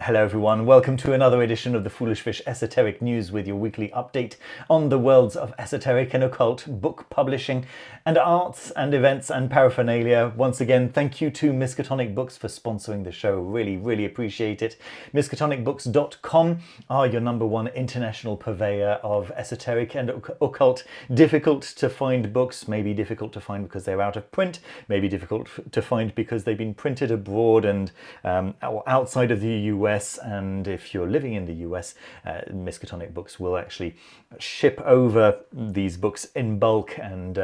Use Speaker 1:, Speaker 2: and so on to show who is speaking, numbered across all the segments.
Speaker 1: Hello everyone, welcome to another edition of the Foolish Fish Esoteric News with your weekly update on the worlds of esoteric and occult, book publishing and arts and events and paraphernalia. Once again, thank you to Miskatonic Books for sponsoring the show. Really appreciate it. Miskatonicbooks.com are your #1 international purveyor of esoteric and occult, difficult to find books, maybe difficult to find because they're out of print, maybe difficult to find because they've been printed abroad and outside of the US, and if you're living in the US, Miskatonic Books will actually ship over these books in bulk, and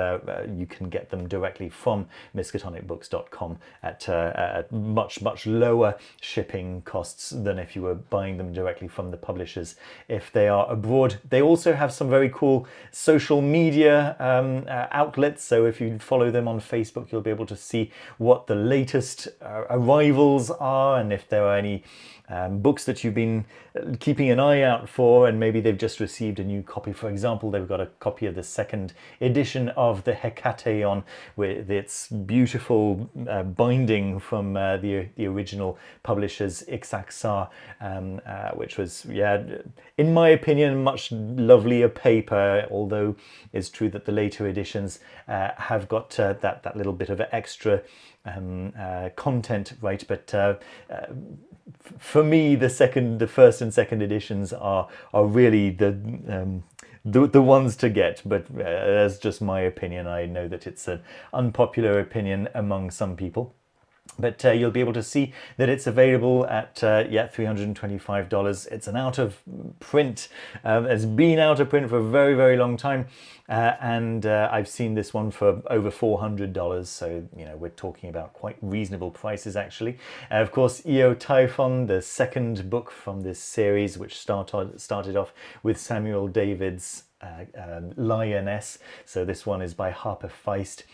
Speaker 1: you can get them directly from miskatonicbooks.com at much lower shipping costs than if you were buying them directly from the publishers if they are abroad. They also have some very cool social media outlets, so if you follow them on Facebook, you'll be able to see what the latest arrivals are, and if there are any books that you've been keeping an eye out for and maybe they've just received a new copy. For example, they've got a copy of the second edition of the Hekateon with its beautiful binding from the original publishers Ixaxar, which was, in my opinion, much lovelier paper, although it's true that the later editions have got that little bit of extra content, right? But for me, the first and second editions are really the ones to get. But that's just my opinion. I know that it's an unpopular opinion among some people. But you'll be able to see that it's available at $325. It's an out of print. It's been out of print for a very long time, and I've seen this one for over $400. So we're talking about quite reasonable prices actually. Of course, ESOTERICA, the second book from this series, which started off with Samuel David's Lioness. So this one is by Harper Feist.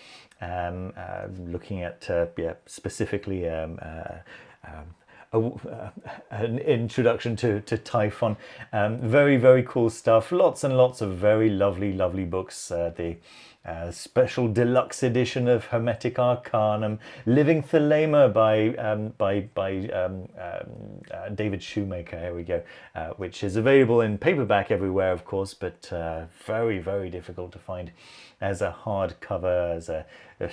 Speaker 1: Looking at specifically an introduction to Typhon. Very cool stuff. Lots and lots of very lovely books. The special deluxe edition of Hermetic Arcanum, Living Thelema by David Shoemaker. Here we go, which is available in paperback everywhere, of course, but very difficult to find as a hardcover, as a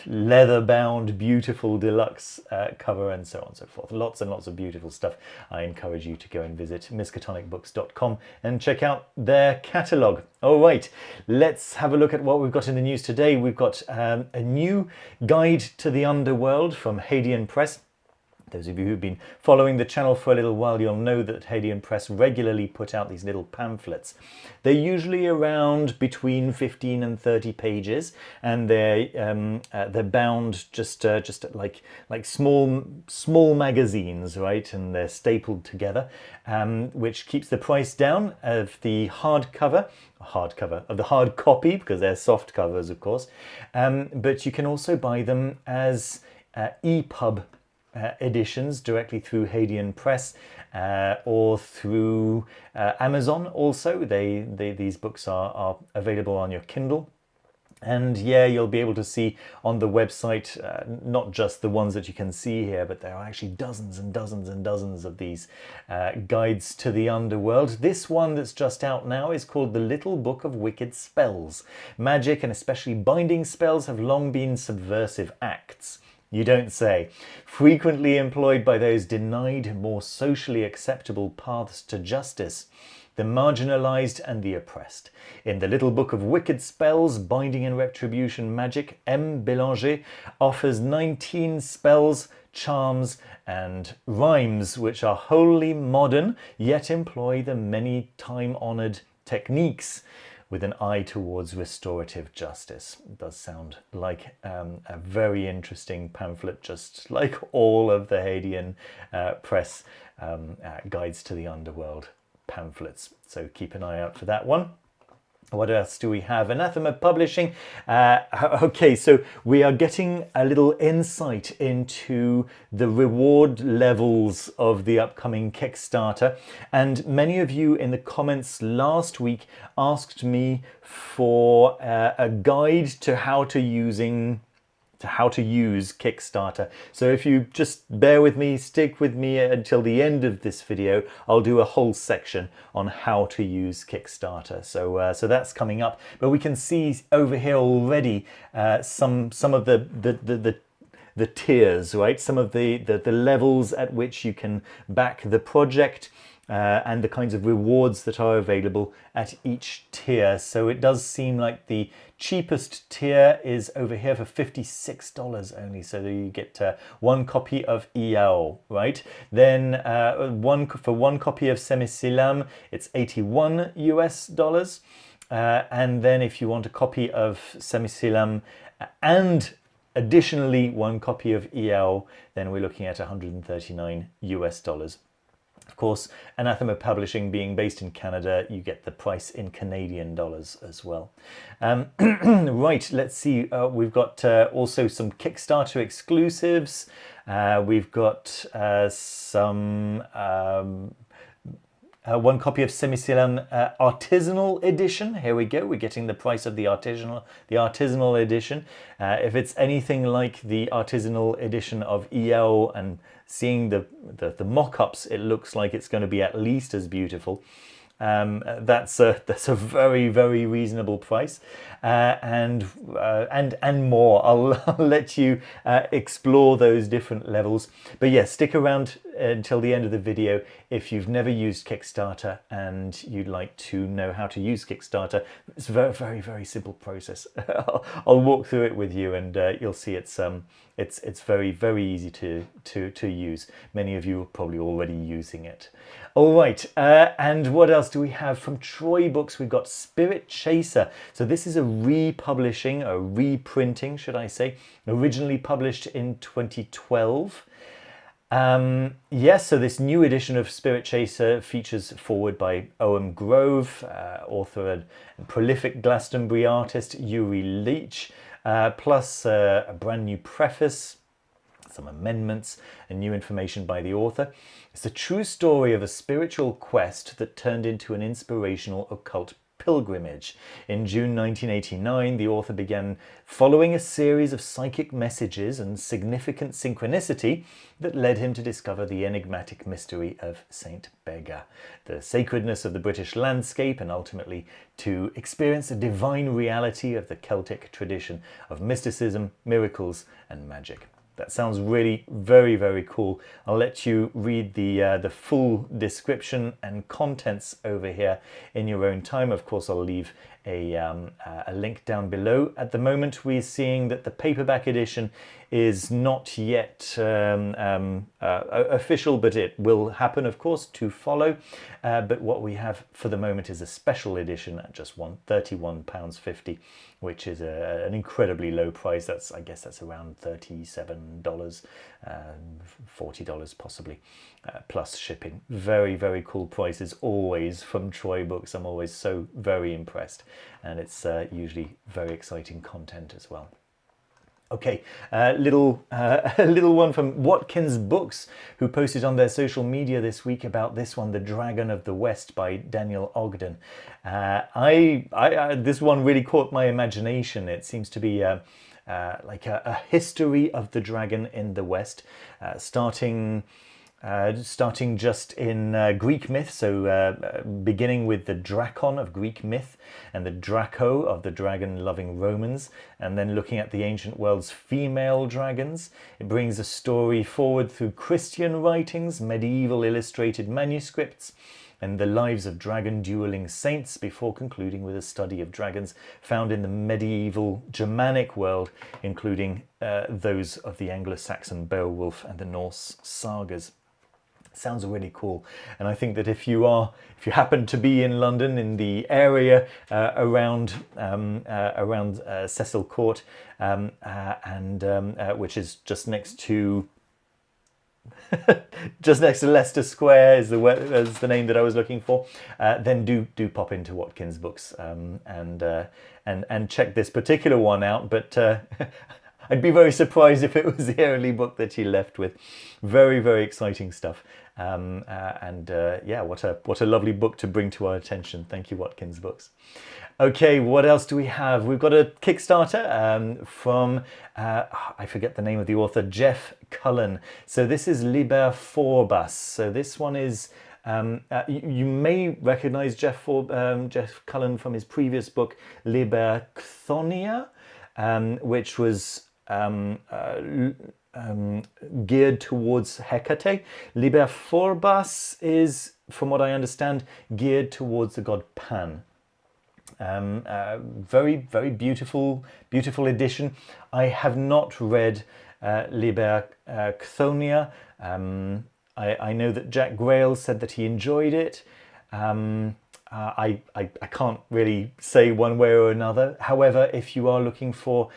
Speaker 1: leather-bound, beautiful deluxe cover, and so on and so forth. Lots and lots of beautiful stuff. I encourage you to go and visit miskatonicbooks.com and check out their catalogue. All right, let's have a look at what we've got in the news today. We've got a new guide to the underworld from Hadean Press. Those of you who've been following the channel for a little while, you'll know that Hadean Press regularly put out these little pamphlets. They're usually around between 15 and 30 pages, and they're bound just like small magazines, right? And they're stapled together, which keeps the price down of the hardcover of the hard copy, because they're soft covers, of course. But you can also buy them as EPUB editions directly through Hadean Press or through Amazon. Also, these books are available on your Kindle. And you'll be able to see on the website not just the ones that you can see here, but there are actually dozens and dozens of these guides to the underworld. This one that's just out now is called The Little Book of Wicked Spells. Magic, and especially binding spells, have long been subversive acts. You don't say. Frequently employed by those denied more socially acceptable paths to justice, the marginalized and the oppressed. In The Little Book of Wicked Spells, Binding and Retribution Magic, M. Belanger offers 19 spells, charms and rhymes which are wholly modern, yet employ the many time-honored techniques with an eye towards restorative justice. It does sound like a very interesting pamphlet, just like all of the Hadean Press Guides to the Underworld pamphlets. So keep an eye out for that one. What else do we have? Anathema Publishing. Okay, so we are getting a little insight into the reward levels of the upcoming Kickstarter. And many of you in the comments last week asked me for a guide to how to using how to use Kickstarter. So if you just bear with me, stick with me until the end of this video, I'll do a whole section on how to use Kickstarter. So that's coming up. But we can see over here already some of the tiers, right? Some of the levels at which you can back the project. And the kinds of rewards that are available at each tier. So it does seem like the cheapest tier is over here for $56 only. So you get one copy of EL, right? Then for one copy of Semesilam, it's $81 US. And then if you want a copy of Semesilam and additionally one copy of EL, then we're looking at $139 US. Of course, Anathema Publishing being based in Canada, you get the price in Canadian dollars as well. Right, let's see. We've got also some Kickstarter exclusives. We've got some one copy of Semesilam artisanal edition. Here we go. We're getting the price of the artisanal edition. If it's anything like the artisanal edition of EL and seeing the mock-ups, it looks like it's going to be at least as beautiful. That's a very, very reasonable price, and more. I'll let you explore those different levels. But yes, stick around until the end of the video if you've never used Kickstarter and you'd like to know how to use Kickstarter. It's a very, very, very simple process. I'll walk through it with you, and you'll see it's very, very easy to use. Many of you are probably already using it. All right, and what else do we have from Troy Books? We've got Spirit Chaser. So this is a republishing, a reprinting, should I say, originally published in 2012. Yes, so this new edition of Spirit Chaser features foreword by O.M. Grove, author and prolific Glastonbury artist Yuri Leach, plus a brand new preface, some amendments and new information by the author. It's the true story of a spiritual quest that turned into an inspirational occult pilgrimage. In June 1989, the author began following a series of psychic messages and significant synchronicity that led him to discover the enigmatic mystery of Saint Bega, the sacredness of the British landscape, and ultimately to experience the divine reality of the Celtic tradition of mysticism, miracles, and magic. That sounds really very, very cool. I'll let you read the full description and contents over here in your own time. Of course, I'll leave a link down below. At the moment, we're seeing that the paperback edition is not yet official, but it will happen, of course, to follow. But what we have for the moment is a special edition at just £31.50, which is an incredibly low price. I guess that's around $37, $40 possibly, plus shipping. Very, very cool prices always from Troy Books. I'm always so very impressed, and it's usually very exciting content as well. Okay, a little one from Watkins Books, who posted on their social media this week about this one, The Dragon of the West by Daniel Ogden. This one really caught my imagination. It seems to be like a history of the dragon in the West, starting just in Greek myth, so beginning with the Drakon of Greek myth and the Draco of the dragon-loving Romans, and then looking at the ancient world's female dragons. It brings a story forward through Christian writings, medieval illustrated manuscripts, and the lives of dragon-dueling saints, before concluding with a study of dragons found in the medieval Germanic world, including those of the Anglo-Saxon Beowulf and the Norse sagas. Sounds really cool, and I think that if you happen to be in London, in the area around Cecil Court, which is just next to Leicester Square is the name that I was looking for, then do pop into Watkins Books and check this particular one out. But I'd be very surprised if it was the only book that he left with. Very, very exciting stuff. Yeah, what a lovely book to bring to our attention. Thank you, Watkins Books. Okay, what else do we have? We've got a Kickstarter from, I forget the name of the author, Jeff Cullen. So this is Liber Phorbas. So this one is, you may recognize Jeff Cullen from his previous book, Liber Chthoniya, which was geared towards Hecate. Liber Phorbas is, from what I understand, geared towards the god Pan. Very, very beautiful edition. I have not read Liber Chthoniya. I know that Jack Grail said that he enjoyed it. I can't really say one way or another. However, if you are looking for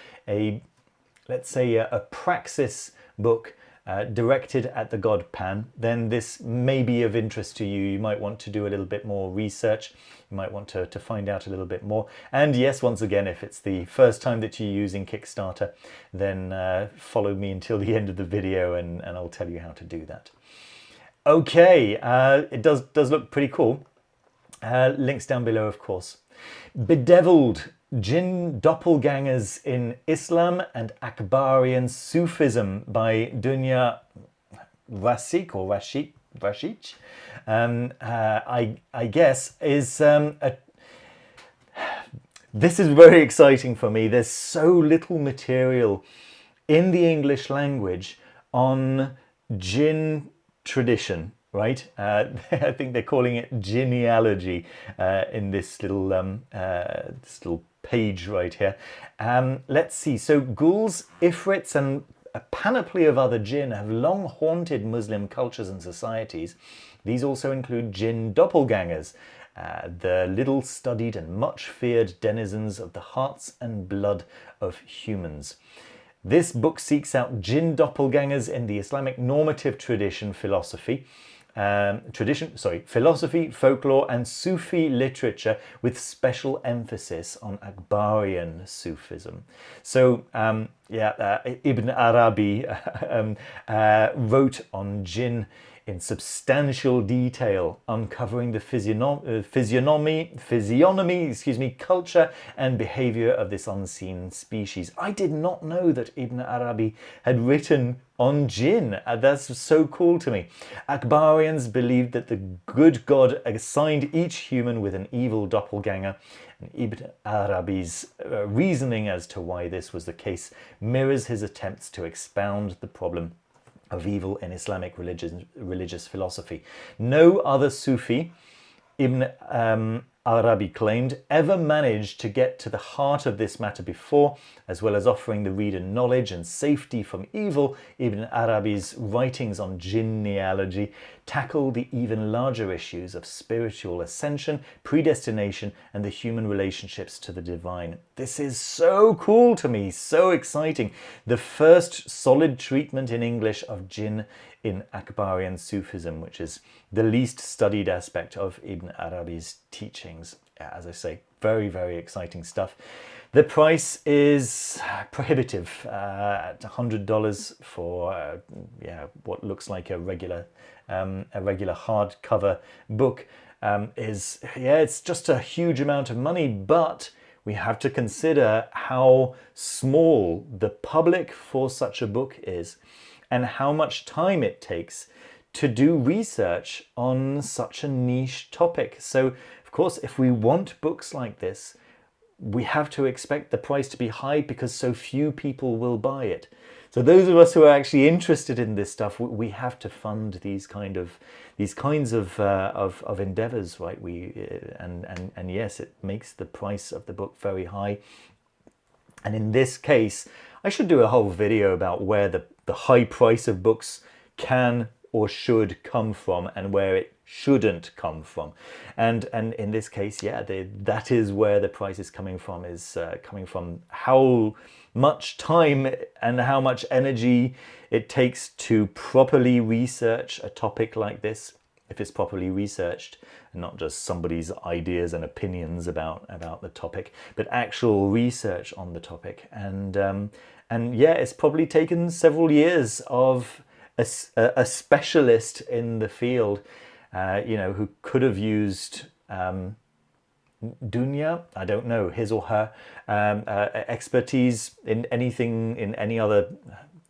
Speaker 1: let's say a praxis book directed at the god Pan, then this may be of interest to you. You might want to do a little bit more research. You might want to find out a little bit more. And yes, once again, if it's the first time that you're using Kickstarter, then follow me until the end of the video and I'll tell you how to do that. Okay, it does look pretty cool. Links down below, of course. Bedeviled, Jinn Doppelgangers in Islam and Akbarian Sufism by Dunya Rasik or Rashid, I guess, is this is very exciting for me. There's so little material in the English language on Jinn tradition, right? I think they're calling it genealogy in this little page right here. Let's see. So ghouls, ifrits, and a panoply of other jinn have long haunted Muslim cultures and societies. These also include jinn doppelgangers, the little studied and much feared denizens of the hearts and blood of humans. This book seeks out jinn doppelgangers in the Islamic normative philosophy, folklore, and Sufi literature, with special emphasis on Akbarian Sufism. So, Ibn Arabi wrote on jinn in substantial detail, uncovering the physiognomy, culture, and behavior of this unseen species. I did not know that Ibn Arabi had written on jinn. That's so cool to me. Akbarians believed that the good God assigned each human with an evil doppelganger. And Ibn Arabi's reasoning as to why this was the case mirrors his attempts to expound the problem of evil in Islamic religious philosophy. No other Sufi, Ibn Arabi claimed, ever managed to get to the heart of this matter before. As well as offering the reader knowledge and safety from evil, Ibn Arabi's writings on genealogy tackle the even larger issues of spiritual ascension, predestination, and the human relationships to the divine. This is so cool to me, so exciting. The first solid treatment in English of jinn in Akbarian Sufism, which is the least studied aspect of Ibn Arabi's teachings. As I say, very, very exciting stuff. The price is prohibitive at $100 for what looks like a regular hardcover book. It's just a huge amount of money, but we have to consider how small the public for such a book is and how much time it takes to do research on such a niche topic. So, of course, if we want books like this, we have to expect the price to be high because so few people will buy it. So those of us who are actually interested in this stuff, we have to fund these kinds of endeavors, right? And yes, it makes the price of the book very high. And in this case, I should do a whole video about where the high price of books can or should come from and where it shouldn't come from. And in this case, that is where the price is coming from, how much time and how much energy it takes to properly research a topic like this, if it's properly researched, and not just somebody's ideas and opinions about the topic, but actual research on the topic. And it's probably taken several years of a specialist in the field, you know, who could have used dunya, I don't know, his or her expertise in anything, in any other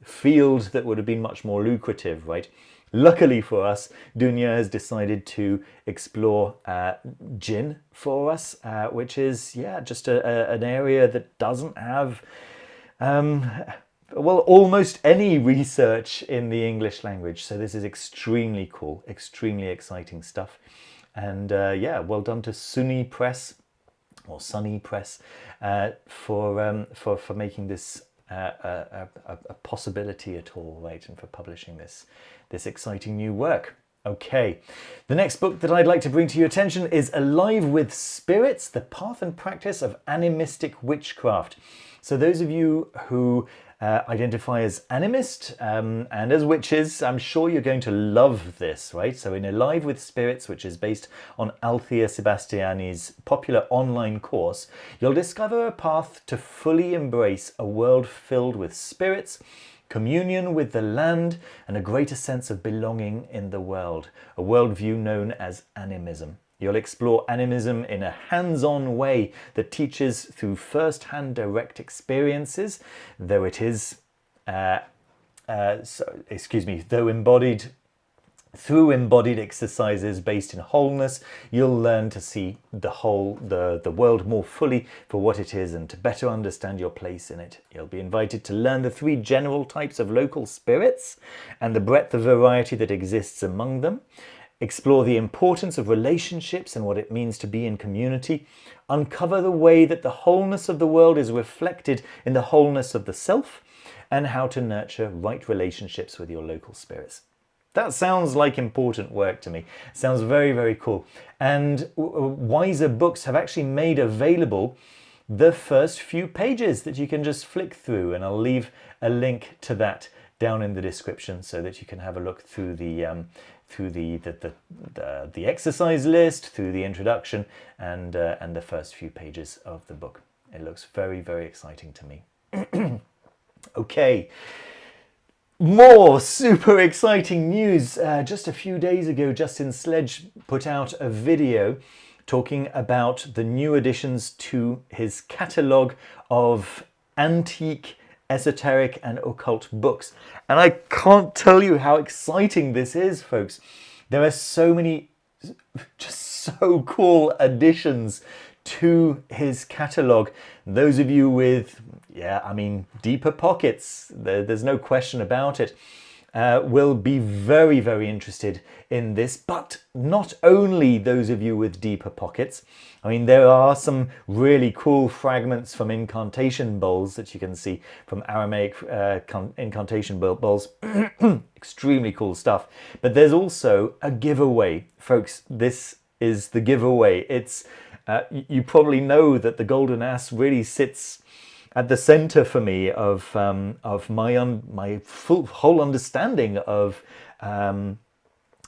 Speaker 1: field that would have been much more lucrative, right? Luckily for us, Dunya has decided to explore Jinn for us, which is, yeah, just an area that doesn't have, well, almost any research in the English language. So this is extremely cool, extremely exciting stuff. And yeah, well done to Sunni Press, or Sunny Press, for making this a possibility at all, right, and for publishing this exciting new work. Okay, the next book that I'd like to bring to your attention is Alive with Spirits, The Path and Practice of Animistic Witchcraft. So those of you who identify as animist and as witches, I'm sure you're going to love this, right? So in Alive with Spirits, which is based on Althea Sebastiani's popular online course, you'll discover a path to fully embrace a world filled with spirits, communion with the land, and a greater sense of belonging in the world, a worldview known as animism. You'll explore animism in a hands-on way that teaches through first-hand direct experiences, though it is, though embodied through embodied exercises based in wholeness. You'll learn to see the world more fully for what it is and to better understand your place in it. You'll be invited to learn the 3 general types of local spirits and the breadth of variety that exists among them. Explore the importance of relationships and what it means to be in community. Uncover the way that the wholeness of the world is reflected in the wholeness of the self, and how to nurture right relationships with your local spirits. That sounds like important work to me. Sounds very, very cool. And Wiser Books have actually made available the first few pages that you can just flick through, and I'll leave a link to that down in the description so that you can have a look through the exercise list, through the introduction, and the first few pages of the book. It looks very, very exciting to me. Okay. More super exciting news. Just a few days ago, Justin Sledge put out a video talking about the new additions to his catalogue of antique, esoteric and occult books. And I can't tell you how exciting this is, folks. There are so many just so cool additions to his catalogue. Those of you with, deeper pockets, there's no question about it, will be very, very interested in this. But not only those of you with deeper pockets. I mean, there are some really cool fragments from incantation bowls that you can see, from Aramaic incantation bowls. Extremely cool stuff. But there's also a giveaway. Folks, this is the giveaway. It's you probably know that the Golden Ass really sits at the center for me of my whole understanding of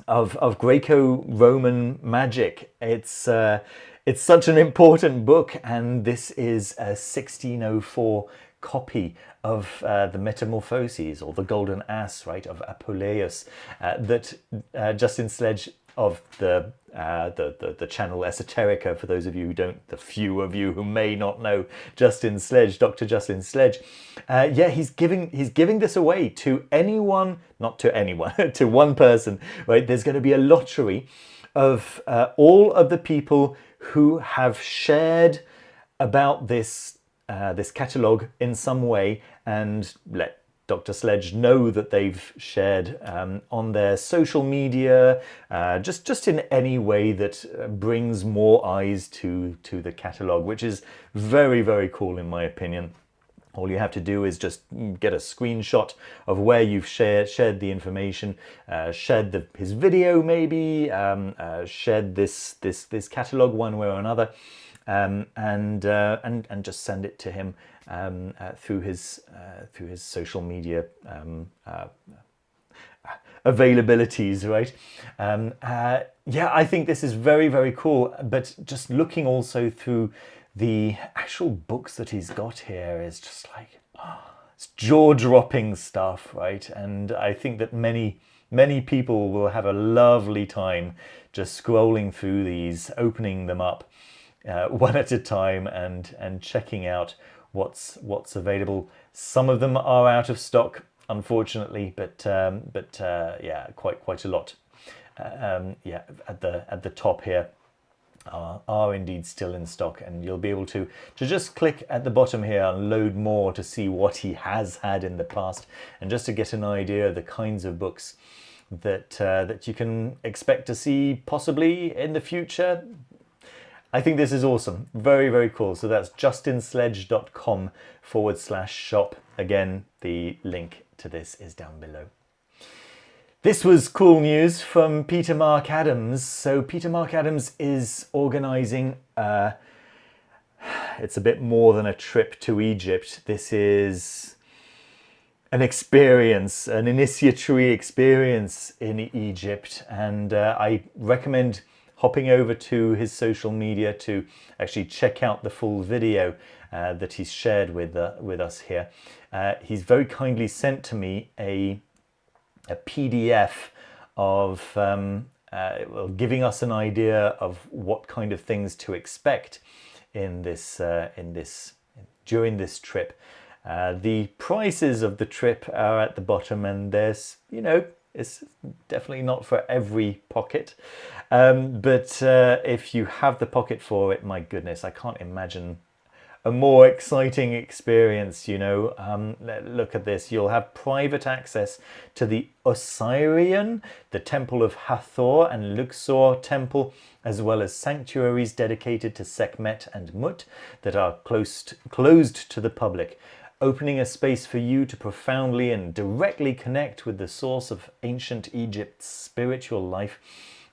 Speaker 1: Greco-Roman magic. It's such an important book, and this is a 1604 copy of the Metamorphoses, or the Golden Ass, right, of Apuleius, that Justin Sledge of the channel Esoterica, for those of you who don't, the few of you who may not know Justin Sledge, Dr. Justin Sledge, he's giving this away to anyone, not to anyone, to one person, right? There's going to be a lottery of all of the people who have shared about this catalogue in some way, and let Dr. Sledge know that they've shared on their social media, just in any way that brings more eyes to the catalogue, which is very, very cool in my opinion. All you have to do is just get a screenshot of where you've shared the information, shared his video maybe, shared this catalogue one way or another, and just send it to him through his social media availabilities, right? I think this is very, very cool. But just looking also through the actual books that he's got here is just like jaw-dropping stuff, right? And I think that many people will have a lovely time just scrolling through these, opening them up one at a time, and checking out what's available. Some of them are out of stock, unfortunately, but yeah, quite a lot. Yeah, at the top here are indeed still in stock, and you'll be able to just click at the bottom here and load more to see what he has had in the past, and just to get an idea of the kinds of books that you can expect to see possibly in the future. I think this is awesome. Very, very cool. So that's justinsledge.com/shop. Again, the link to this is down below. This was cool news from P.M.Adams. So P.M.Adams is organising, it's a bit more than a trip to Egypt. This is an experience, an initiatory experience in Egypt. And I recommend hopping over to his social media to actually check out the full video that he's shared with us here. He's very kindly sent to me a PDF of well, giving us an idea of what kind of things to expect in this during this trip. The prices of the trip are at the bottom, and there's, you know, it's definitely not for every pocket, but if you have the pocket for it, my goodness, I can't imagine a more exciting experience, you know. Look at this. You'll have private access to the Osirian, the Temple of Hathor and Luxor Temple, as well as sanctuaries dedicated to Sekhmet and Mut that are closed to the public, opening a space for you to profoundly and directly connect with the source of ancient Egypt's spiritual life.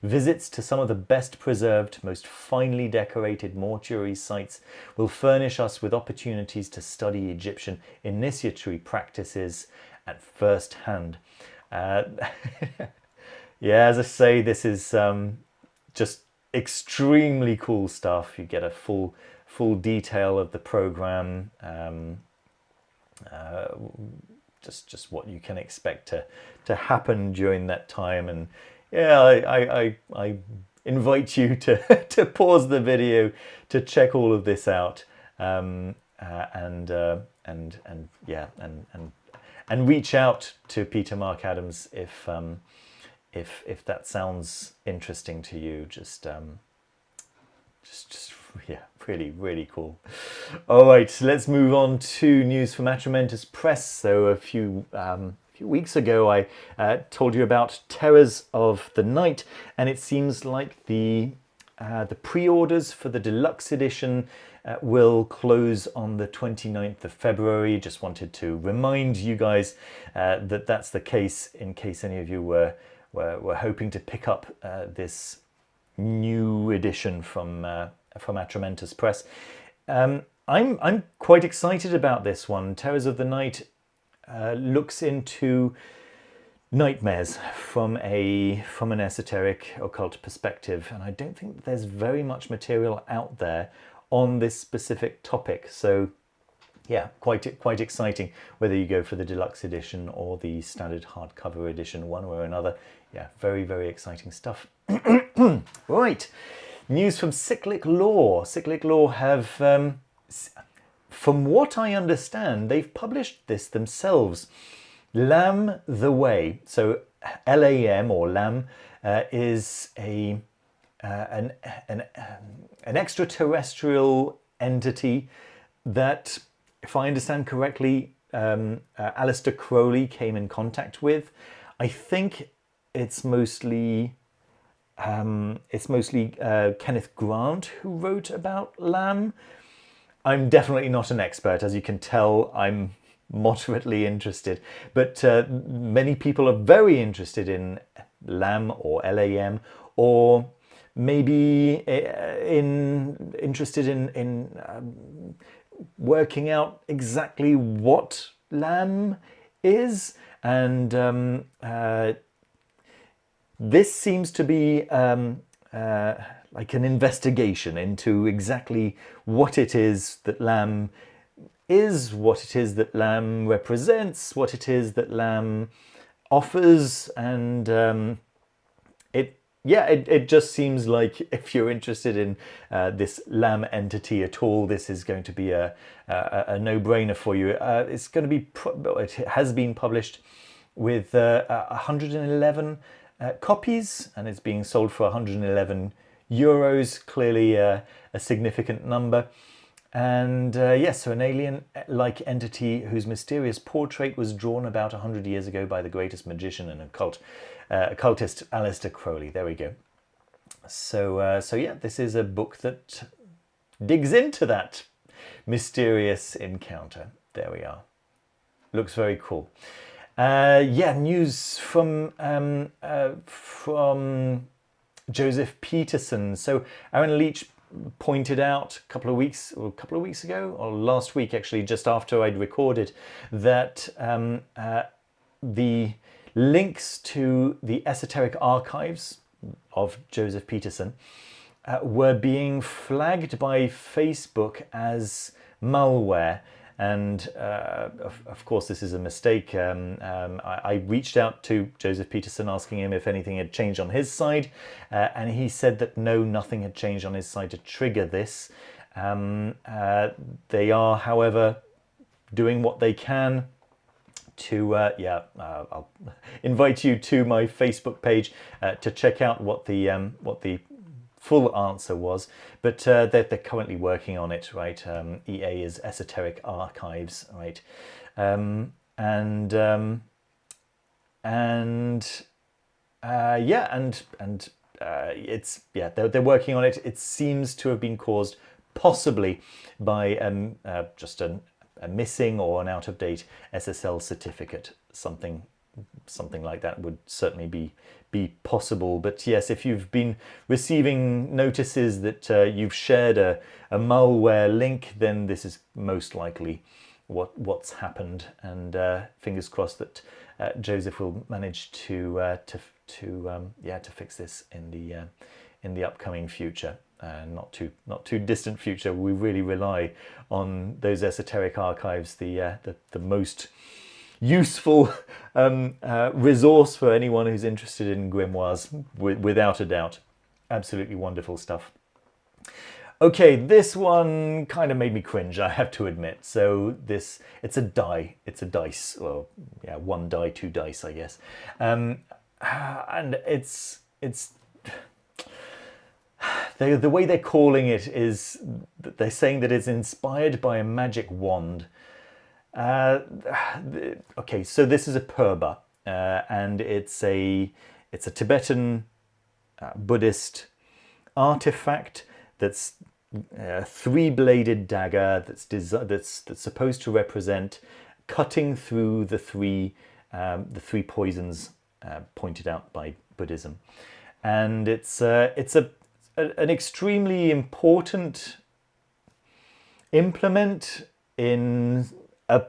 Speaker 1: Visits to some of the best preserved, most finely decorated mortuary sites will furnish us with opportunities to study Egyptian initiatory practices at first hand. Yeah, as I say, this is just extremely cool stuff. You get a full detail of the program. Just what you can expect to happen during that time. And yeah, I invite you to pause the video to check all of this out, and yeah, and reach out to P.M.Adams if that sounds interesting to you. Just yeah, really cool. All right, so let's move on to news from Atramentus Press. So a few weeks ago, I told you about Terrors of the Night, and it seems like the pre-orders for the deluxe edition will close on the 29th of February. Just wanted to remind you guys that that's the case, in case any of you were hoping to pick up this new edition from Atramentus Press. I'm quite excited about this one. Terrors of the Night looks into nightmares from an esoteric occult perspective, and I don't think there's very much material out there on this specific topic. So yeah, quite exciting, whether you go for the deluxe edition or the standard hardcover edition, one way or another. Yeah, very exciting stuff. Right, news from Cyclic Law. Cyclic Law have, from what I understand, they've published this themselves. LAM The Way. So LAM, or LAM, is an extraterrestrial entity that, if I understand correctly, Aleister Crowley came in contact with. I think it's mostly Kenneth Grant who wrote about LAM. I'm definitely not an expert, as you can tell. I'm moderately interested, but many people are very interested in LAM or LAM, or maybe interested in working out exactly what LAM is. And this seems to be like an investigation into exactly what it is that LAM is, what it is that LAM represents, what it is that LAM offers, and it just seems like if you're interested in this LAM entity at all, this is going to be a no-brainer for you. It's going to be, it has been published with 111 copies, and it's being sold for 111 euros, clearly a significant number. And yes, so an alien-like entity whose mysterious portrait was drawn about 100 years ago by the greatest magician and occultist Aleister Crowley. There we go. So yeah, this is a book that digs into that mysterious encounter. There we are. Looks very cool. Yeah, news from Joseph Peterson. So Aaron Leach pointed out a couple of weeks ago, or last week actually, just after I'd recorded, that the links to the Esoteric Archives of Joseph Peterson were being flagged by Facebook as malware. And of course, this is a mistake. I reached out to Joseph Peterson asking him if anything had changed on his side, and he said that no, nothing had changed on his side to trigger this. They are, however, doing what they can to, I'll invite you to my Facebook page to check out what the full answer was, but they're currently working on it, right? EA is Esoteric Archives, right? It's, yeah, they're working on it. It seems to have been caused possibly by just a missing or an out-of-date SSL certificate. Something like that would certainly be possible. But yes, if you've been receiving notices that you've shared a malware link, then this is most likely what's happened. And fingers crossed that Joseph will manage to fix this in the upcoming future. Not too distant future. We really rely on those Esoteric Archives, the most useful resource for anyone who's interested in grimoires, without a doubt. Absolutely wonderful stuff. Okay, this one kind of made me cringe, I have to admit. So it's a dice. Well, yeah, one die, two dice, I guess. And it's the way they're calling it is that they're saying that it's inspired by a magic wand. Okay, so this is a Purba, and it's a Tibetan Buddhist artifact that's a three-bladed dagger that's supposed to represent cutting through the three poisons pointed out by Buddhism, and it's an extremely important implement in a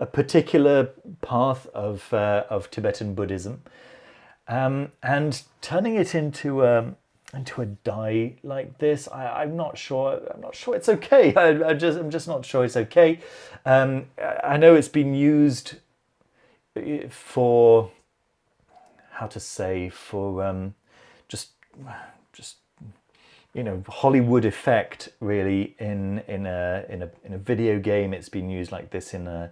Speaker 1: particular path of Tibetan Buddhism, and turning it into a die like this, I'm not sure it's okay. I'm just not sure it's okay. I know it's been used for, how to say, for just Hollywood effect, really. In a video game, it's been used like this I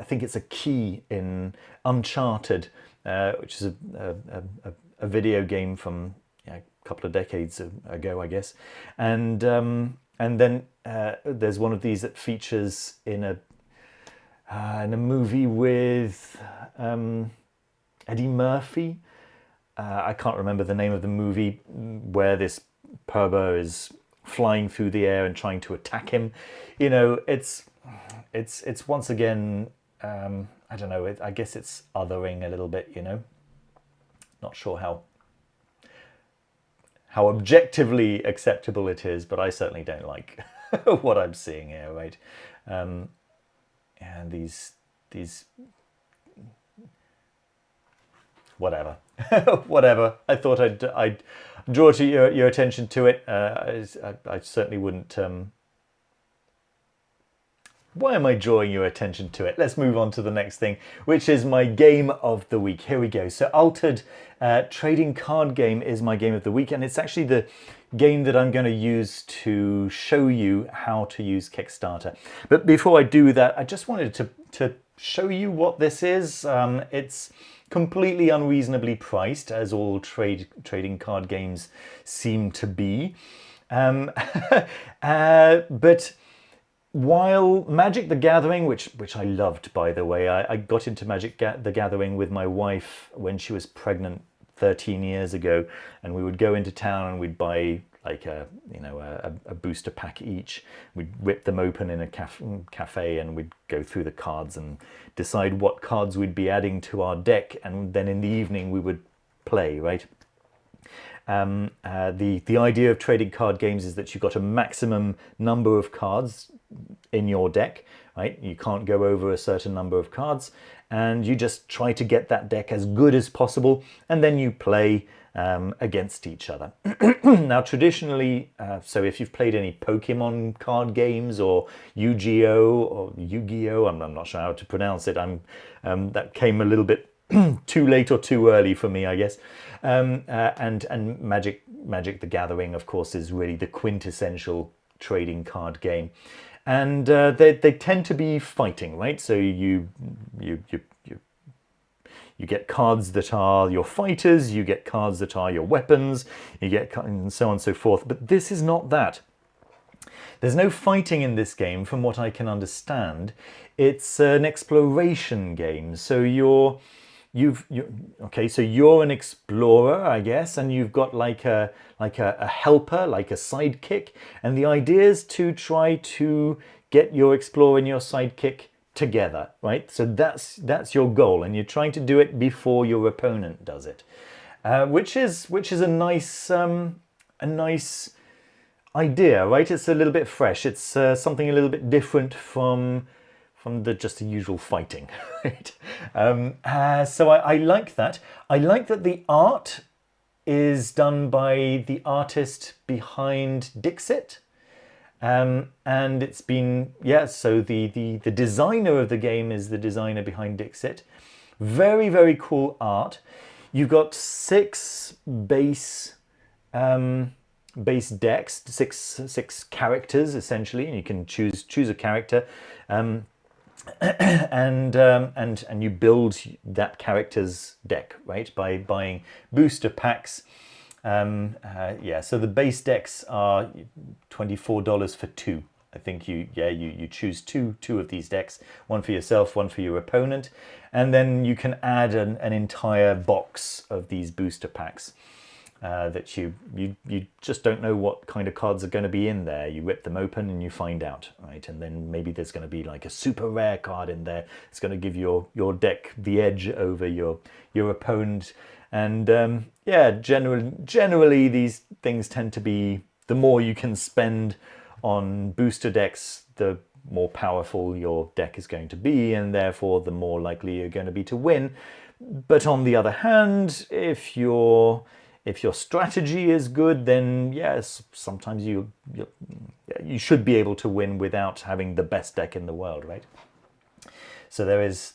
Speaker 1: think it's a key in Uncharted, which is a video game from a couple of decades ago, I guess. And then there's one of these that features in a movie with Eddie Murphy. I can't remember the name of the movie, where this Purba is flying through the air and trying to attack him. It's once again, I don't know, I guess it's othering a little bit, Not sure how objectively acceptable it is, but I certainly don't like what I'm seeing here, right? And these whatever. Whatever. I thought I'd draw to your attention to it. I certainly wouldn't why am I drawing your attention to it? Let's move on to the next thing, which is my game of the week. Here we go. So Altered Trading Card Game is my game of the week, and it's actually the game that I'm going to use to show you how to use Kickstarter. But before I do that, I just wanted to show you what this is. It's completely unreasonably priced, as all trading card games seem to be. But while Magic the Gathering, which I loved, by the way, I got into Magic the Gathering with my wife when she was pregnant 13 years ago, and we would go into town and we'd buy like a booster pack each. We'd rip them open in a cafe and we'd go through the cards and decide what cards we'd be adding to our deck, and then in the evening we would play, right? The idea of trading card games is that you've got a maximum number of cards in your deck, right? You can't go over a certain number of cards, and you just try to get that deck as good as possible, and then you play against each other. Now, traditionally, so if you've played any Pokemon card games or Yu-Gi-Oh, I'm not sure how to pronounce it. That came a little bit too late or too early for me, I guess. And Magic the Gathering, of course, is really the quintessential trading card game, and they tend to be fighting, right? So you get cards that are your fighters, you get cards that are your weapons, you get and so on and so forth. But this is not that. There's no fighting in this game, from what I can understand. It's an exploration game. So you're an explorer, I guess, and you've got like a helper, like a sidekick, and the idea is to try to get your explorer and your sidekick together, right? So that's your goal, and you're trying to do it before your opponent does it, which is a nice idea, right? It's a little bit fresh. It's something a little bit different from just the usual fighting, right? So I like that. I like that the art is done by the artist behind Dixit. And it's been, so the designer of the game is the designer behind Dixit. Very, very cool art. You've got 6 base decks, six characters essentially, and you can choose a character. And you build that character's deck, right, by buying booster packs. So the base decks are $24 for 2. I think you choose two of these decks, one for yourself, one for your opponent, and then you can add an entire box of these booster packs. That you just don't know what kind of cards are going to be in there. You rip them open and you find out, right? And then maybe there's going to be like a super rare card in there. It's going to give your deck the edge over your opponent. And generally these things tend to be, the more you can spend on booster decks, the more powerful your deck is going to be, and therefore the more likely you're going to be to win. But on the other hand, if your strategy is good, then yes, sometimes you should be able to win without having the best deck in the world, right? So there is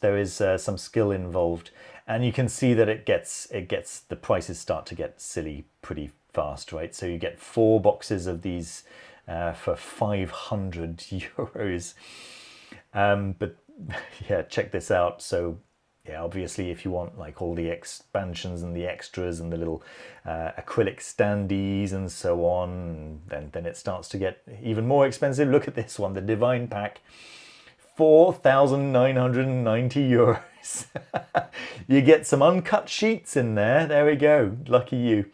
Speaker 1: some skill involved, and you can see that it gets the prices start to get silly pretty fast, right? So you get 4 boxes of these for €500. But yeah, check this out. So yeah, obviously, if you want like all the expansions and the extras and the little acrylic standees and so on, then it starts to get even more expensive. Look at this one, the Divine Pack, €4,990. You get some uncut sheets in there. There we go. Lucky you.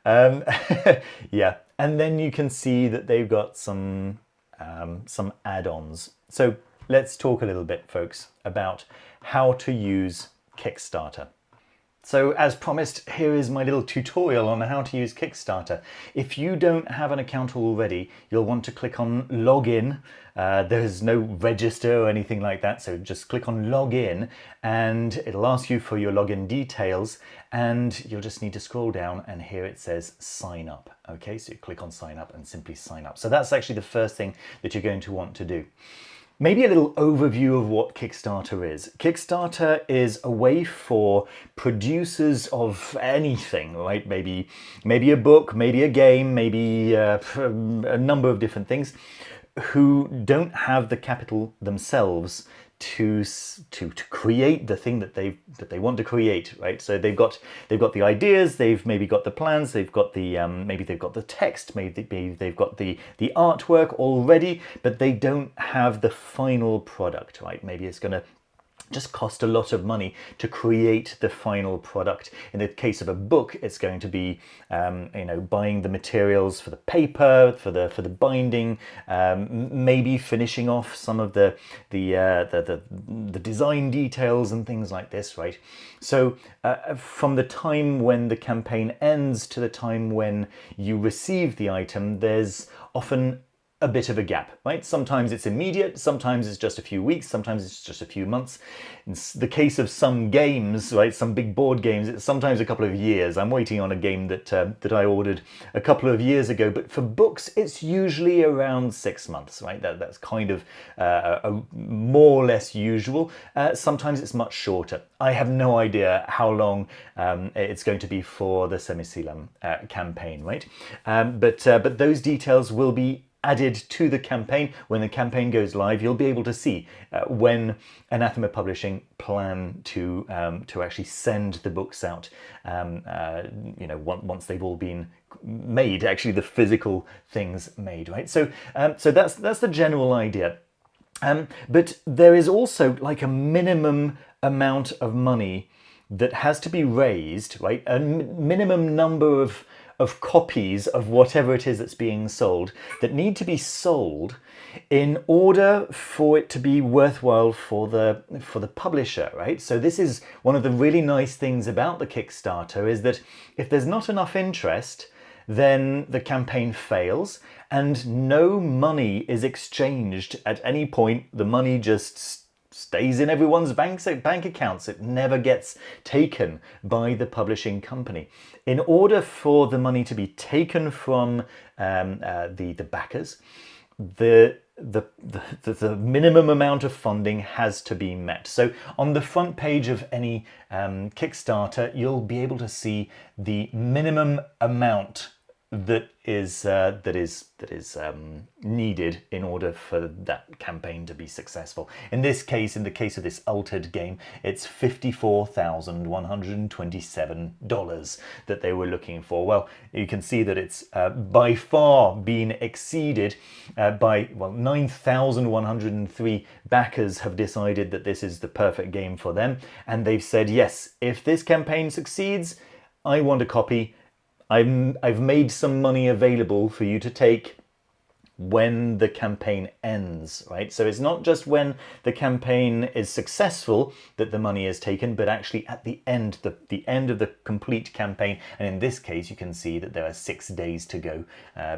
Speaker 1: Yeah, and then you can see that they've got some add-ons. So let's talk a little bit, folks, about how to use Kickstarter. So as promised, here is my little tutorial on how to use Kickstarter. If you don't have an account already, you'll want to click on Login. There's no register or anything like that, so just click on Login and it'll ask you for your login details, and you'll just need to scroll down, and here it says Sign Up. Okay, so you click on Sign Up and simply sign up. So that's actually the first thing that you're going to want to do. Maybe a little overview of what Kickstarter is. Kickstarter is a way for producers of anything, right? Maybe a book, maybe a game, maybe a number of different things, who don't have the capital themselves to create the thing that they want to create, right? So they've got the ideas, they've maybe got the plans, they've got the maybe they've got the text, maybe they've got the artwork already, but they don't have the final product, right? Maybe it's going to just cost a lot of money to create the final product. In the case of a book, it's going to be buying the materials for the paper, for the binding, maybe finishing off some of the design details and things like this, right? So from the time when the campaign ends to the time when you receive the item, there's often a bit of a gap, right? Sometimes it's immediate, sometimes it's just a few weeks, sometimes it's just a few months. In the case of some games, right, some big board games, it's sometimes a couple of years. I'm waiting on a game that I ordered a couple of years ago, but for books, it's usually around 6 months, right? That's kind of more or less usual. Sometimes it's much shorter. I have no idea how long it's going to be for the Semesilam campaign, right? But those details will be added to the campaign. When the campaign goes live, you'll be able to see when Anathema Publishing plan to actually send the books out. Once they've all been made, actually the physical things made, right? So that's the general idea. But there is also like a minimum amount of money that has to be raised, right? A minimum number of copies of whatever it is that's being sold that need to be sold in order for it to be worthwhile for the publisher, right? So this is one of the really nice things about the Kickstarter, is that if there's not enough interest, then the campaign fails and no money is exchanged at any point. The money just stays in everyone's bank accounts. It never gets taken by the publishing company. In order for the money to be taken from the backers, the minimum amount of funding has to be met. So on the front page of any Kickstarter, you'll be able to see the minimum amount that is needed in order for that campaign to be successful. In this case, in the case of this altered game, it's $54,127 that they were looking for. Well, you can see that it's by far been exceeded by 9,103 backers have decided that this is the perfect game for them, and they've said, yes, if this campaign succeeds, I want a copy. I've made some money available for you to take when the campaign ends, right? So it's not just when the campaign is successful that the money is taken, but actually at the end, the end of the complete campaign. And in this case, you can see that there are 6 days to go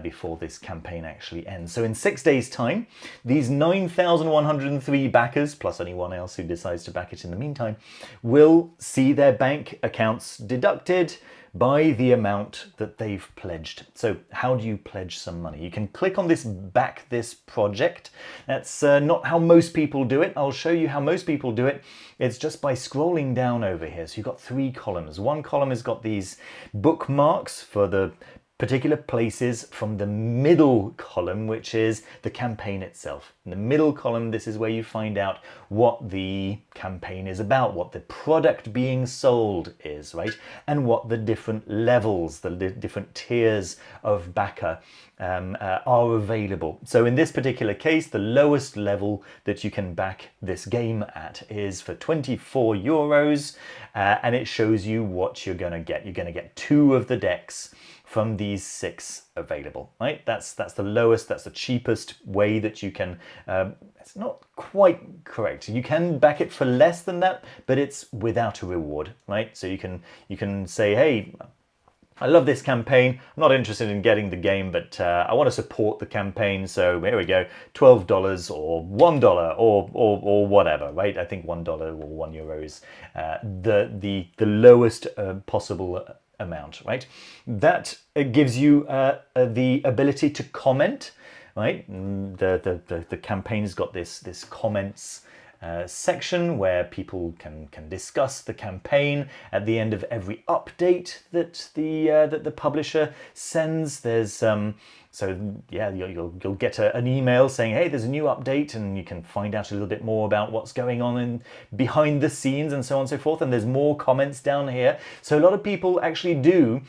Speaker 1: before this campaign actually ends. So in 6 days' time, these 9,103 backers, plus anyone else who decides to back it in the meantime, will see their bank accounts deducted by the amount that they've pledged. So how do you pledge some money? You can click on this back this project. That's not how most people do it. I'll show you how most people do it. It's just by scrolling down over here. So you've got 3 columns. One column has got these bookmarks for the particular places from the middle column, which is the campaign itself. In the middle column, this is where you find out what the campaign is about, what the product being sold is, right? And what the different levels, the different tiers of backer are available. So in this particular case, the lowest level that you can back this game at is for 24 euros, and it shows you what you're going to get. You're going to get 2 of the decks from these 6 available, right? That's the lowest, that's the cheapest way that you can, it's not quite correct. You can back it for less than that, but it's without a reward, right? So you can say, hey, I love this campaign. I'm not interested in getting the game, but I want to support the campaign. So here we go, $12 or $1 or whatever, right? I think $1 or €1 is the lowest possible amount, right? That gives you the ability to comment right? The campaign's got this comments section where people can discuss the campaign. At the end of every update that the publisher sends, there's so yeah, you'll get an email saying, hey, there's a new update, and you can find out a little bit more about what's going on in behind the scenes and so on and so forth. And there's more comments down here. So a lot of people actually do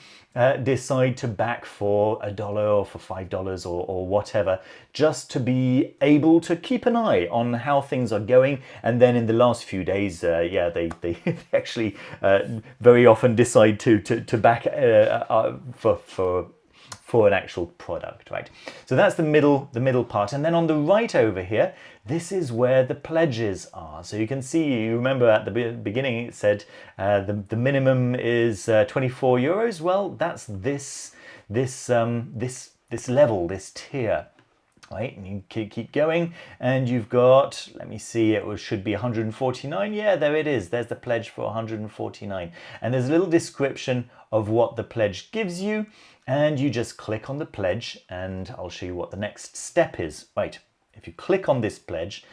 Speaker 1: decide to back for $1 or for $5 or whatever, just to be able to keep an eye on how things are going. And then in the last few days, yeah, they actually very often decide to back for an actual product, right? So that's the middle part. And then on the right over here, this is where the pledges are. So you can see, you remember at the beginning it said the minimum is 24 euros. Well, that's this level, this tier. Right, and you keep going, and you've got, let me see, it should be 149. Yeah, there it is. There's the pledge for 149. And there's a little description of what the pledge gives you, and you just click on the pledge, and I'll show you what the next step is. Right, if you click on this pledge,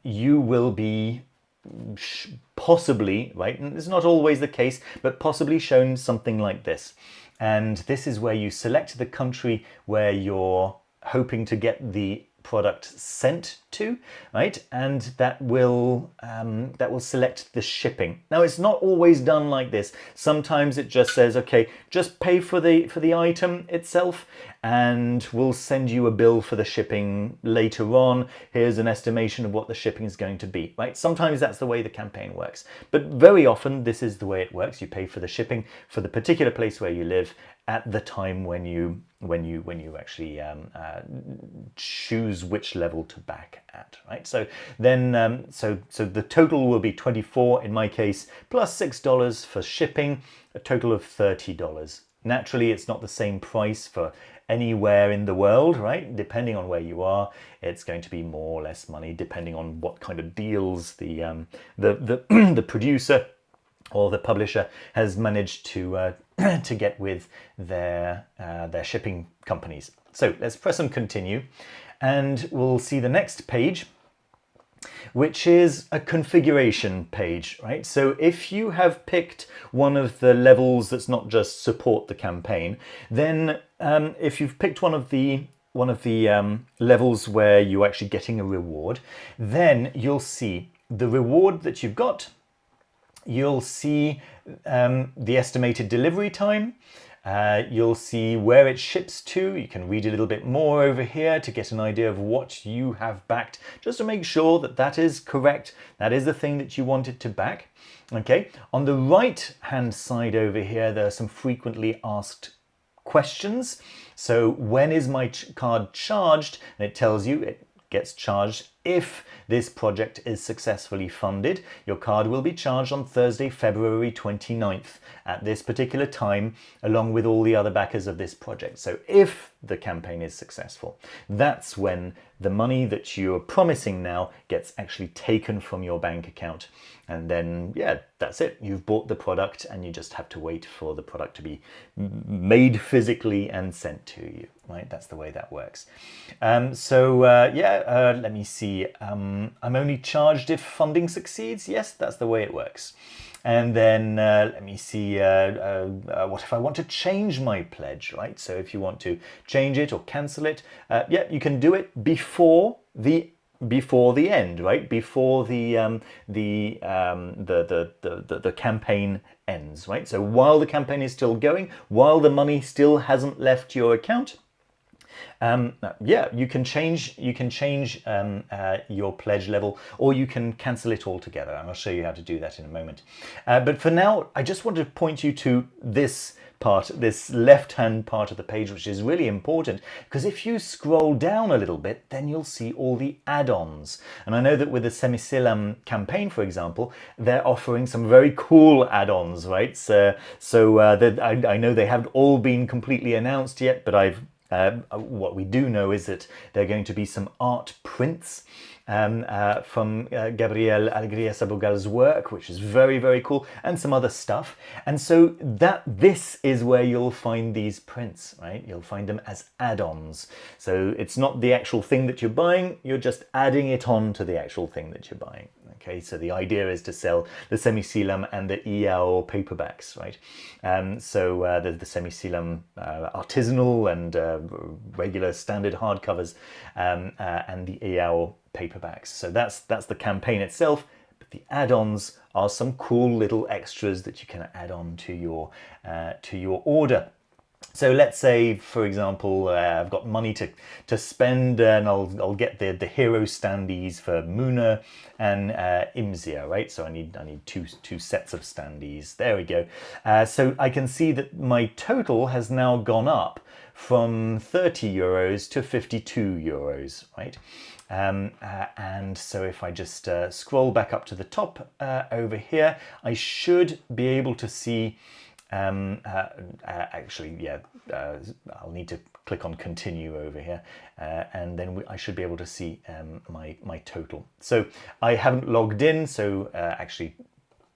Speaker 1: you will be possibly, right, and it's not always the case, but possibly shown something like this. And this is where you select the country where you're hoping to get the product sent to, right? And that will select the shipping. Now, it's not always done like this. Sometimes it just says, okay, just pay for the item itself, and we'll send you a bill for the shipping later on. Here's an estimation of what the shipping is going to be, right? Sometimes that's the way the campaign works, but very often this is the way it works. You pay for the shipping for the particular place where you live at the time when you actually choose which level to back at, right? So then so the total will be 24 in my case, plus $6 for shipping, a total of $30. Naturally, it's not the same price for anywhere in the world, right? Depending on where you are, it's going to be more or less money, depending on what kind of deals the the producer or the publisher has managed to get with their shipping companies. So let's press on continue, and we'll see the next page, which is a configuration page, right? So if you have picked one of the levels that's not just support the campaign, then if you've picked one of the levels where you're actually getting a reward, then you'll see the reward that you've got. You'll see the estimated delivery time. You'll see where it ships to. You can read a little bit more over here to get an idea of what you have backed, just to make sure that that is correct. That is the thing that you wanted to back. Okay. On the right hand side over here, there are some frequently asked questions. So when is my card charged? And it tells you it gets charged if this project is successfully funded. Your card will be charged on Thursday, February 29th at this particular time, along with all the other backers of this project. So if the campaign is successful, that's when the money that you're promising now gets actually taken from your bank account. And then, yeah, that's it. You've bought the product, and you just have to wait for the product to be made physically and sent to you, right? That's the way that works. Let me see. I'm only charged if funding succeeds. Yes, that's the way it works. And then let me see, what if I want to change my pledge, right? So if you want to change it or cancel it, yeah, you can do it before the end, right? Before the campaign ends, right? So while the campaign is still going, while the money still hasn't left your account, yeah, you can change your pledge level, or you can cancel it altogether, and I'll show you how to do that in a moment. But for now, I just want to point you to this part, this left-hand part of the page, which is really important, because if you scroll down a little bit, then you'll see all the add-ons. And I know that with the Semesilam campaign, for example, they're offering some very cool add-ons, right? I know they haven't all been completely announced yet, but I've What we do know is that there are going to be some art prints from Gabriel Alegría Sabogal's work, which is very, very cool, and some other stuff. And so this is where you'll find these prints, right? You'll find them as add-ons. So it's not the actual thing that you're buying, you're just adding it on to the actual thing that you're buying. Okay, so the idea is to sell the Semesilam and the EAO paperbacks, right? So the Semesilam artisanal and regular standard hardcovers, and the EAO paperbacks. So that's the campaign itself. But the add-ons are some cool little extras that you can add on to your order. So let's say, for example, I've got money to spend, and I'll get the hero standees for Muna and Imzia, right? So I need two sets of standees. There we go. So I can see that my total has now gone up from 30 euros to 52 euros, right? And so if I just scroll back up to the top over here, I should be able to see. Actually, yeah, I'll need to click on continue over here, and then I should be able to see my total. So I haven't logged in, so actually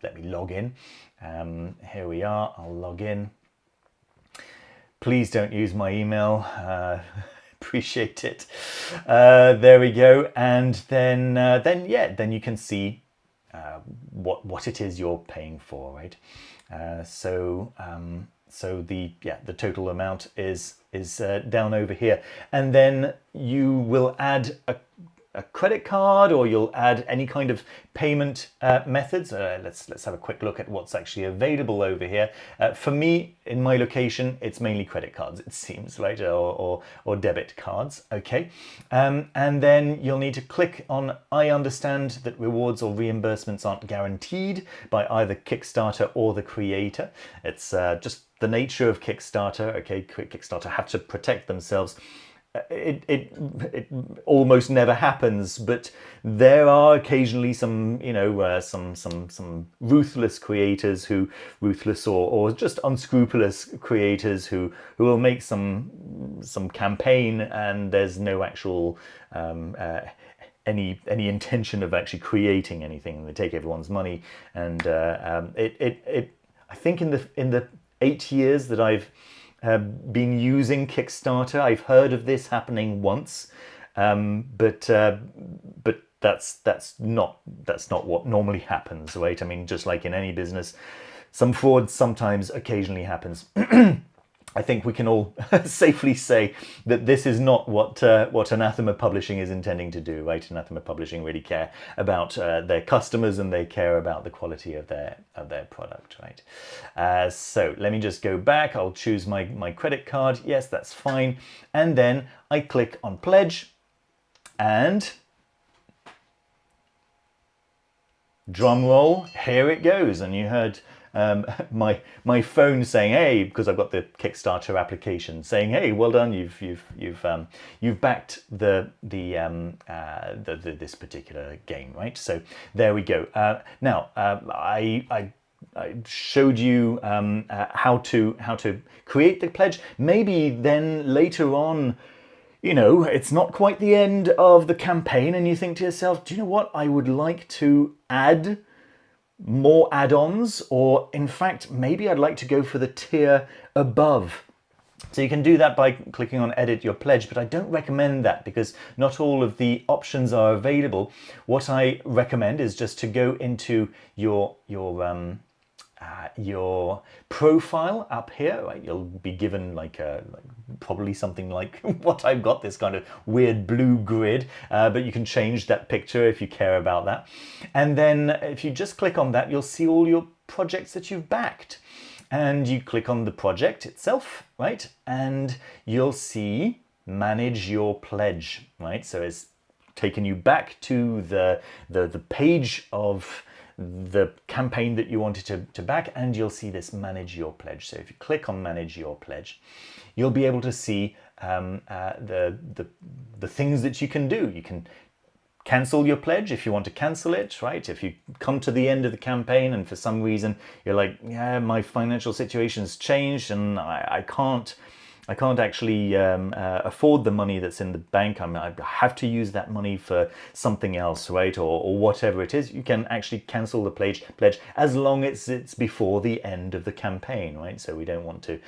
Speaker 1: let me log in. Here we are, I'll log in. Please don't use my email. Appreciate it. There we go, and then you can see what it is you're paying for, right? So the total amount is down over here, and then you will add a credit card, or you'll add any kind of payment methods. Let's have a quick look at what's actually available over here. For me, in my location, it's mainly credit cards, it seems, right, or debit cards. Okay, and then you'll need to click on I understand that rewards or reimbursements aren't guaranteed by either Kickstarter or the creator. It's just the nature of Kickstarter. Okay, Kickstarter have to protect themselves. It almost never happens, but there are occasionally some, some ruthless creators ruthless or just unscrupulous creators who will make some campaign, and there's no actual any intention of actually creating anything. They take everyone's money, and I think in the 8 years that I've been using Kickstarter, I've heard of this happening once, but that's not what normally happens, right? I mean, just like in any business, some fraud sometimes occasionally happens. I think we can all safely say that this is not what Anathema Publishing is intending to do, right? Anathema Publishing really care about their customers, and they care about the quality of their product, right? So let me just go back. I'll choose my credit card. Yes, that's fine. And then I click on Pledge, and drum roll, here it goes. And you heard my phone saying, "Hey," because I've got the Kickstarter application, saying, "Hey, well done, you've backed this particular game," right? So there we go. Now I showed you how to create the pledge. Maybe then later on, it's not quite the end of the campaign, and you think to yourself, do you know what? I would like to add more add-ons, or in fact, maybe I'd like to go for the tier above. So you can do that by clicking on Edit Your Pledge, but I don't recommend that because not all of the options are available. What I recommend is just to go into your profile up here, right? You'll be given like probably something like what I've got, this kind of weird blue grid, but you can change that picture if you care about that. And then if you just click on that, you'll see all your projects that you've backed. And you click on the project itself, right? And you'll see Manage Your Pledge, right? So it's taken you back to the page of the campaign that you wanted to back, and you'll see this Manage Your Pledge. So if you click on Manage Your Pledge, you'll be able to see the things that you can do. You can cancel your pledge if you want to cancel it, right? If you come to the end of the campaign and for some reason you're like, yeah, my financial situation's changed and I can't I can't actually afford the money that's in the bank. I have to use that money for something else, right? Or whatever it is. You can actually cancel the pledge as long as it's before the end of the campaign, right? So we don't want to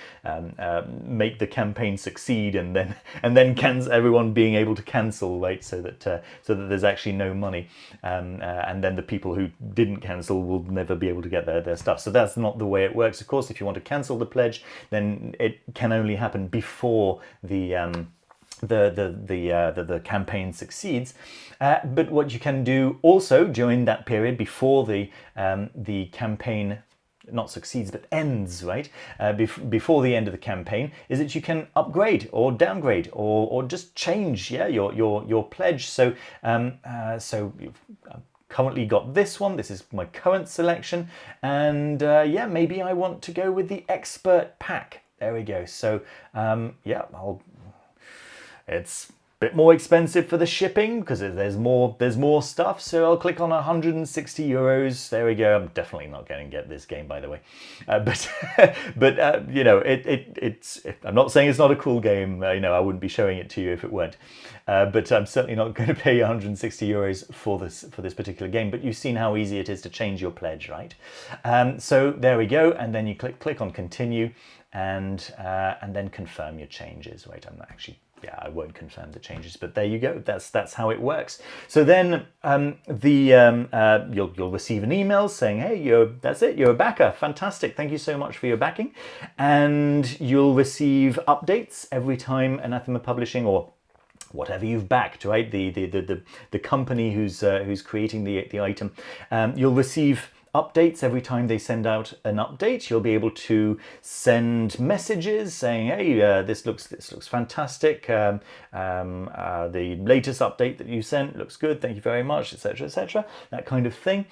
Speaker 1: make the campaign succeed and then cancel, everyone being able to cancel, right? So that there's actually no money, and then the people who didn't cancel will never be able to get their stuff. So that's not the way it works. Of course, if you want to cancel the pledge, then it can only happen before the campaign succeeds. But what you can do also during that period before the campaign not succeeds but ends, right, before the end of the campaign, is that you can upgrade or downgrade or just change, yeah, your pledge. So so you've currently got this one. This is my current selection, and yeah, maybe I want to go with the expert pack. There we go. So yeah, it's a bit more expensive for the shipping because there's more stuff. So I'll click on 160 euros. There we go. I'm definitely not going to get this game, by the way. But you know, I'm not saying it's not a cool game. You know, I wouldn't be showing it to you if it weren't. But I'm certainly not going to pay 160 euros for this particular game. But you've seen how easy it is to change your pledge, right? So there we go. And then you click on continue, and then confirm your changes. Wait, I'm not actually. Yeah, I won't confirm the changes, but there you go. That's how it works. So then you'll receive an email saying, hey, that's it, you're a backer. Fantastic. Thank you so much for your backing. And you'll receive updates every time Anathema Publishing or whatever you've backed, right? The company who's creating the item, you'll receive updates every time they send out an update. You'll be able to send messages saying, hey, this looks fantastic. The latest update that you sent looks good. Thank you very much, etc., etc. That kind of thing.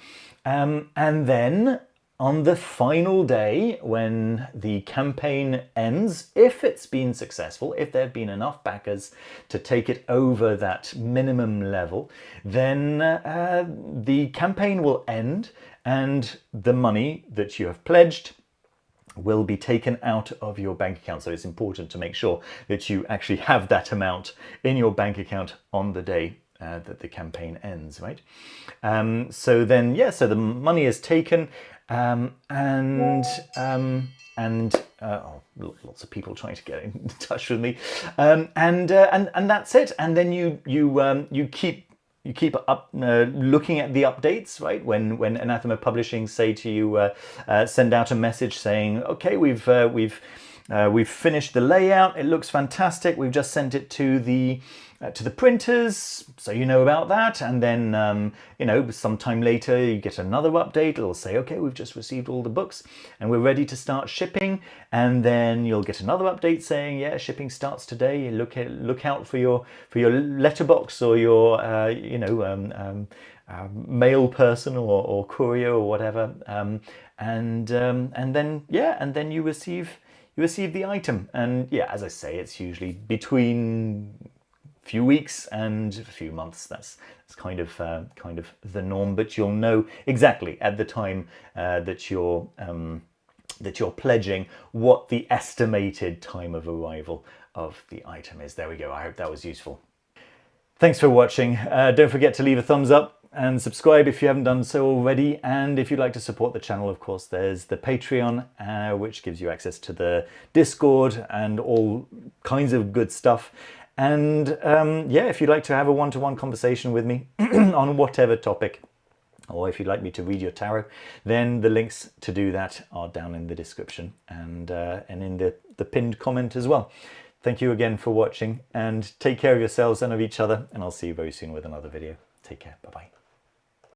Speaker 1: And then on the final day, when the campaign ends, if it's been successful, if there have been enough backers to take it over that minimum level, then the campaign will end and the money that you have pledged will be taken out of your bank account. So it's important to make sure that you actually have that amount in your bank account on the day that the campaign ends, right? So then, yeah, so the money is taken, lots of people trying to get in touch with me, and that's it. And then you keep up looking at the updates, right? When Anathema Publishing say to you, send out a message saying, okay, we've finished the layout. It looks fantastic. We've just sent it to the printers, so you know about that. And then you know, sometime later you get another update. It'll say, okay, we've just received all the books and we're ready to start shipping. And then you'll get another update saying, yeah, shipping starts today. Look out for your letterbox or your mail person or courier or whatever. And then you receive the item. And yeah, as I say, it's usually between few weeks and a few months. That's kind of the norm, but you'll know exactly at the time that you're pledging what the estimated time of arrival of the item is. There we go. I hope that was useful. Thanks for watching. Don't forget to leave a thumbs up and subscribe if you haven't done so already. And if you'd like to support the channel, of course, there's the Patreon, which gives you access to the Discord and all kinds of good stuff. And yeah, if you'd like to have a one-to-one conversation with me on whatever topic, or if you'd like me to read your tarot, then the links to do that are down in the description and in the pinned comment as well. Thank you again for watching, and take care of yourselves and of each other, and I'll see you very soon with another video. Take care. Bye-bye.